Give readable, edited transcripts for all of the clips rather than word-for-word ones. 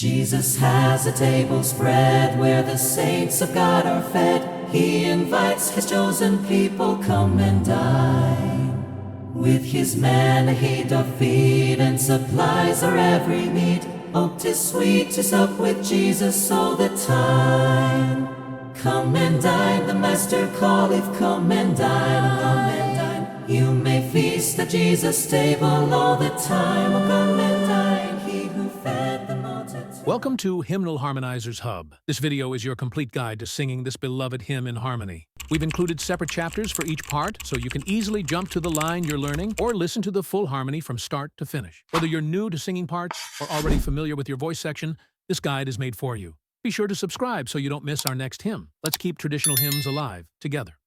Jesus has a table spread where the saints of God are fed. He invites his chosen people, come and dine. With his manna he doth feed and supplies our every need. Oh, 'tis sweet to sup with Jesus all the time. Come and dine, the Master calleth, come and dine, come and dine. You may feast at Jesus' table all the time. Oh, come and dine, he who fed the multitude. Welcome to Hymnal Harmonizers Hub. This video is your complete guide to singing this beloved hymn in harmony. We've included separate chapters for each part, so you can easily jump to the line you're learning or listen to the full harmony from start to finish. Whether you're new to singing parts or already familiar with your voice section, this guide is made for you. Be sure to subscribe so you don't miss our next hymn. Let's keep traditional hymns alive together.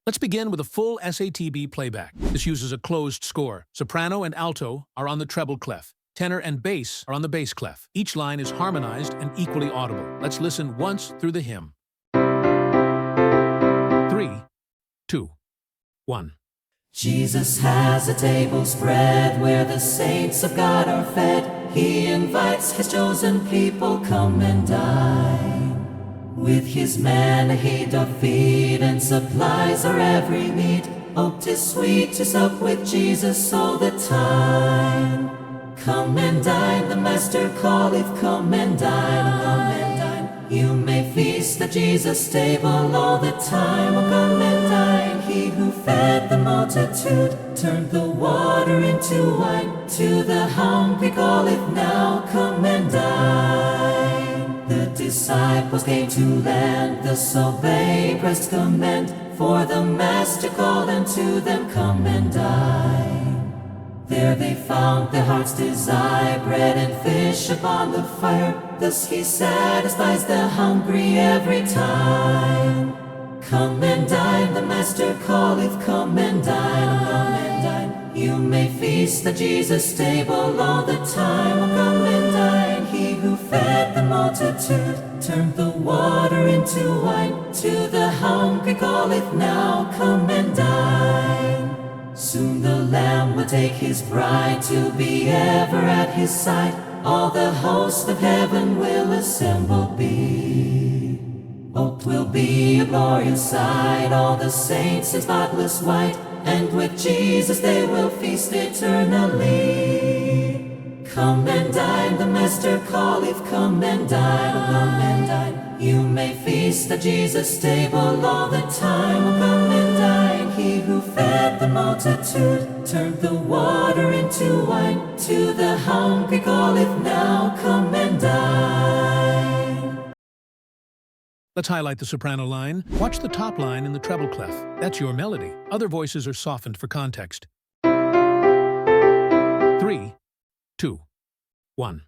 Let's begin with a full SATB playback. This uses a closed score. Soprano and alto are on the treble clef. Tenor and bass are on the bass clef. Each line is harmonized and equally audible. Let's listen once through the hymn. 3, 2, 1. Jesus has a table spread where the saints of God are fed. He invites his chosen people, come and dine. With his manna he doth feed and supplies our every need. Oh, 'tis sweet to sup with Jesus all the time. Come and dine, the Master calleth, come and dine, come and dine. You may feast at Jesus' table all the time. Oh, come and dine, he who fed the multitude, turned the water into wine. To the hungry calleth now, come and dine. The disciples came to land, thus obey Christ's command. For the Master called unto them, come and dine. There they found their heart's desire, bread and fish upon the fire. Thus he satisfies the hungry every time. Come and dine, the Master calleth, come and dine, come and dine. You may feast at Jesus' table all the time. Oh, come and dine, he who fed the multitude, turned the water into wine. To the hungry calleth now, come and dine. Soon the Lamb will take his bride to be ever at his side. All the host of heaven will assembled be. Oh, 'twill be a glorious sight, all the saints in spotless white, and with Jesus they will feast eternally. Come and dine, the Master calleth, come and dine, oh, come and dine. You may feast at Jesus' table all the time. Oh, come and dine, he who fed the multitude, turned the water into wine. To the hungry calleth now, come and dine. Let's highlight the soprano line. Watch the top line in the treble clef. That's your melody. Other voices are softened for context. 3, 2, 1.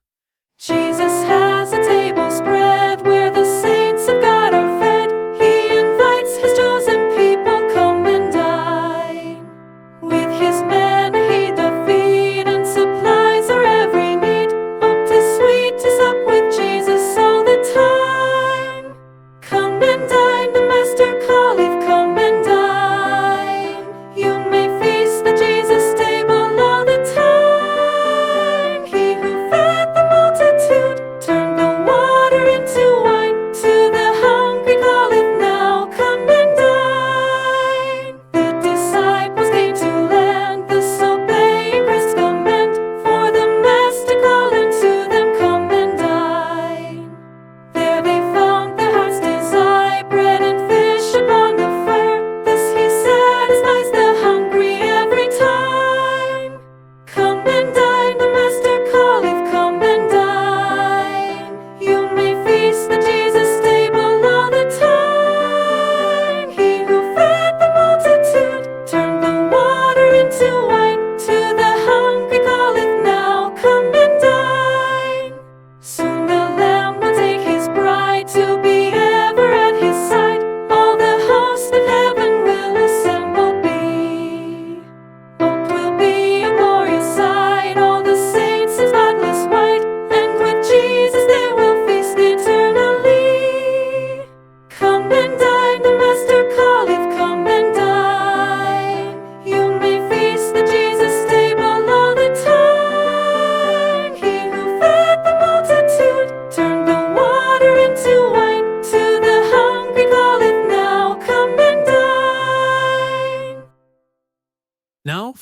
Jesus has a table spread where the saints of God are fed. He invites his chosen people, come and dine. With his manna he doth feed and supplies our every need. Oh, 'tis sweet to sup with Jesus all the time. Come and dine, the Master calleth, come and dine. You may feast at Jesus' table all the time. He who fed the multitude, turned the water into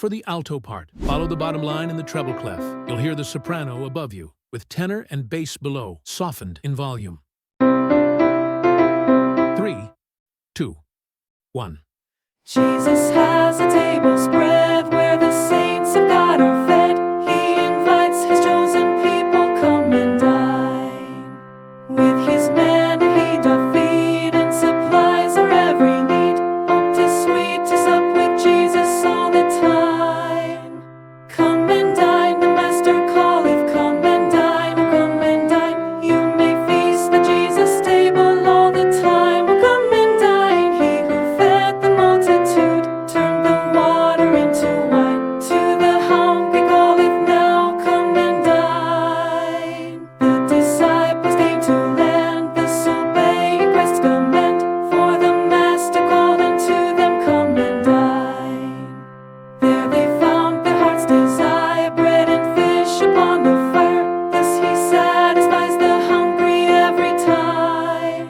for the alto part. Follow the bottom line in the treble clef. You'll hear the soprano above you, with tenor and bass below, softened in volume. 3, 2, 1. Jesus has a table spread where the saints of God are fed. He invites his chosen people, come and dine. With his manna he doth feed and supplies our every need. Oh, 'tis sweet to sup with Jesus all the time. Come and dine, the Master calleth, come and dine, oh, come and dine. You may feast at Jesus' table all the time. Oh, come and dine, he who fed the multitude, turned the water into wine. To the hungry calleth, now come and dine. The disciples came to land, thus obeying Christ's command. For the Master called unto them, come and dine. There they found their heart's desire, bread and fish upon the fire. Thus he satisfies the hungry every time.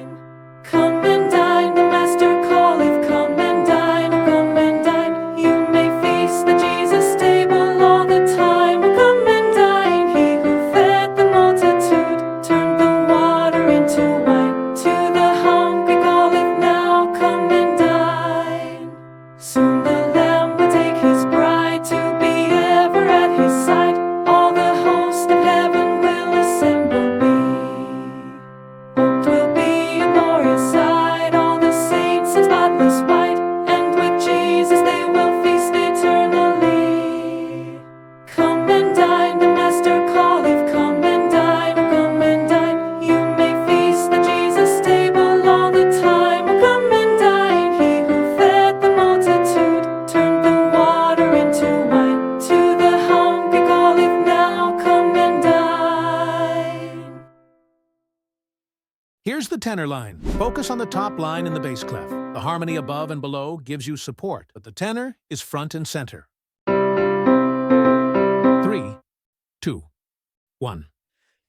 Come and dine, the Master calleth, come and dine, oh, come and dine. You may feast at Jesus' table all the time. Oh, come and dine, he who fed the multitude, turned the water into wine. To the hungry calleth, now come and dine. Soon the Lamb will take his bride to be ever at his side. All the host of heaven will assemble be. Oh, 'twill be a glorious sight, all the saints in spotless white, and with Jesus they will feast eternally. Come and dine, the Master calleth, come and dine, oh, come and dine. You may feast at Jesus' table all the time. Oh, come and dine, he who fed the multitude, turned the water into wine. To the hungry calleth, now come and dine. Here's the tenor line. Focus on the top line in the bass clef. The harmony above and below gives you support, but the tenor is front and center. 3, 2, 1.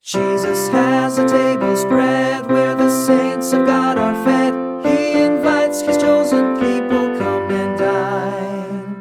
Jesus has a table spread where the saints of God are fed. He invites his chosen people, come and dine.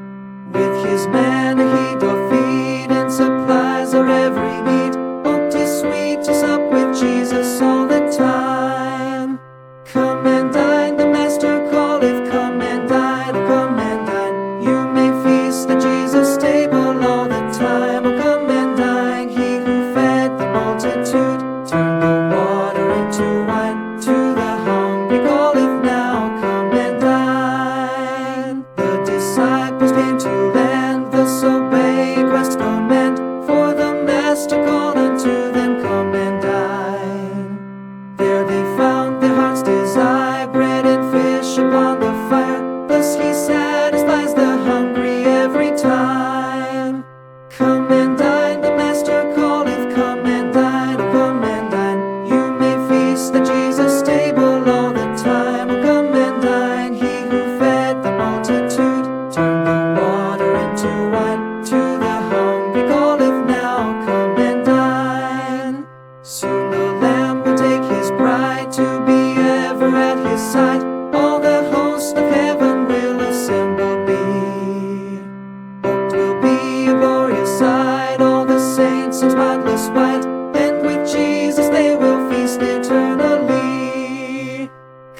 With his manna he doth feed and supplies our every need. Oh, 'tis sweet to sup with Jesus all the time. Come and dine, the Master calleth, come and dine, oh, come and dine. You may feast at Jesus' table all the time. Oh, come and dine, he who fed the multitude, turned the water into wine. To the hungry calleth, now come and dine. The disciples came to land, thus obeying Christ's command. For the Master called unto them, come and dine. There they found their heart's desire, bread and fish upon the fire. Thus he satisfies the hungry every time. Come and dine, the Master calleth, come and dine, oh, come and dine. You may feast at Jesus' table all the time. Oh, come and dine, he who fed the multitude, turned the water into wine. To the hungry calleth, now come and dine. Soon the Lamb will take his bride to be ever at his side. All the host of heaven will assemble be. Oh, 'twill be a glorious sight, all the saints in spotless white, and with Jesus they will feast eternally.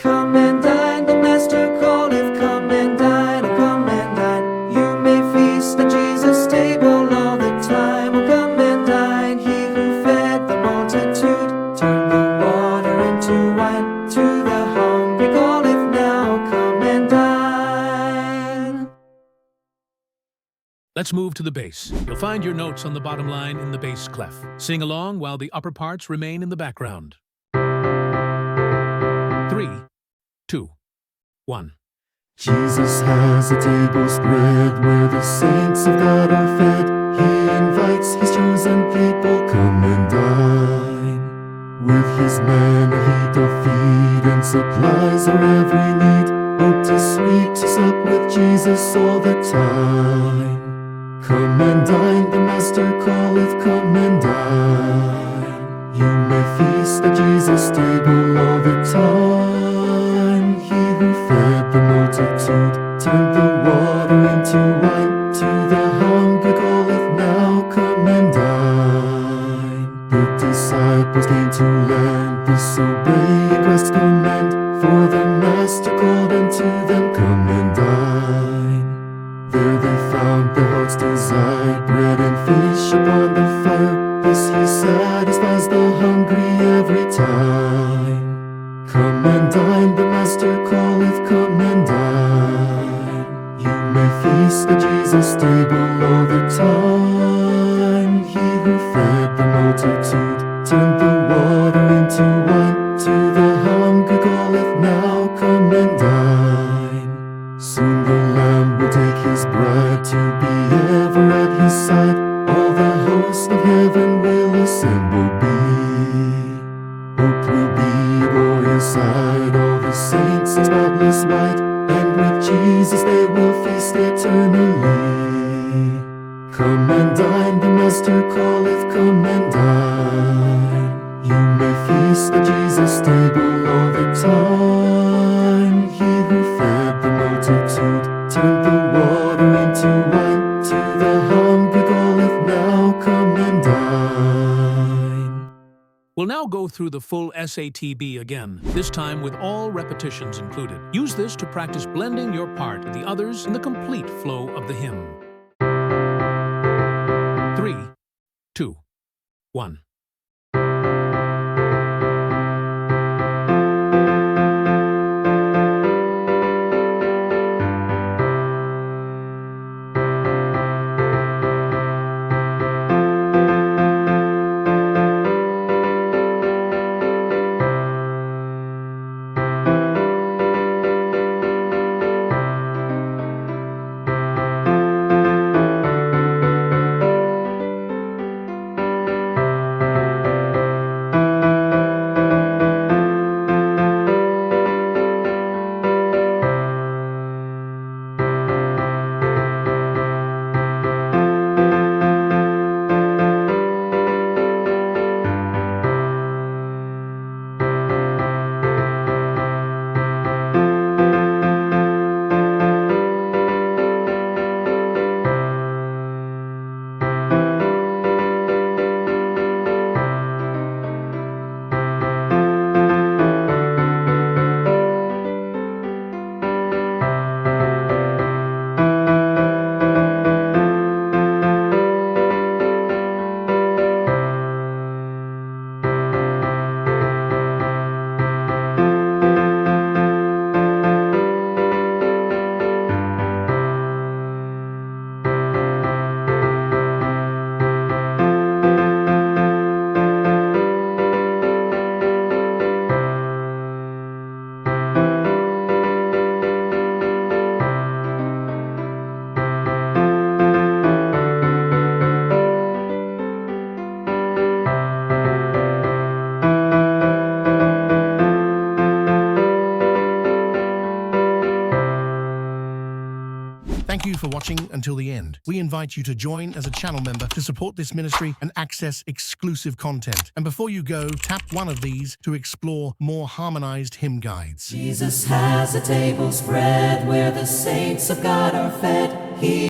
Come and dine, the Master calleth, come and dine, oh, come and dine. You may feast at Jesus' table all the time. Oh, come and dine, he who fed the multitude, turned the water into wine. To the hungry calleth, now come and dine. Let's move to the bass. You'll find your notes on the bottom line in the bass clef. Sing along while the upper parts remain in the background. 3, 2, 1. Jesus has a table spread where the saints of God are fed. He invites his chosen people, come and dine. With his manna he doth feed and supplies our every need. Oh, 'tis sweet to sup with Jesus all the time. Come and dine, the Master calleth, come and dine. You may feast at Jesus' table all the time. He who fed the multitude, turned the water into wine. To the disciples came to land, disobeying Christ's command. For the Master called unto them, come and dine. There they found their heart's desire, bread and fish upon the fire. This he satisfies the hungry every time. Come and dine, the Master calleth, come and dine. You may feast at Jesus' table all the time. He who fed the multitude turned the water into wine. To the hungry calleth, now come and dine. Soon the Lamb will take his bride to be ever at his side. All the host of heaven will assemble be. Hope will be o'er his side, all the saints in spotless white, and with Jesus they will feast eternally. Come and dine, the Master calleth, come and dine. You may feast at Jesus' table all the time. He who fed the multitude turned the water into wine. To the hungry calleth, now come and dine. We'll now go through the full SATB again, this time with all repetitions included. Use this to practice blending your part with the others in the complete flow of the hymn. 3, 2, 1. Thank you for watching until the end. We invite you to join as a channel member to support this ministry and access exclusive content. And before you go, tap one of these to explore more harmonized hymn guides. Jesus has a table spread where the saints of God are fed. He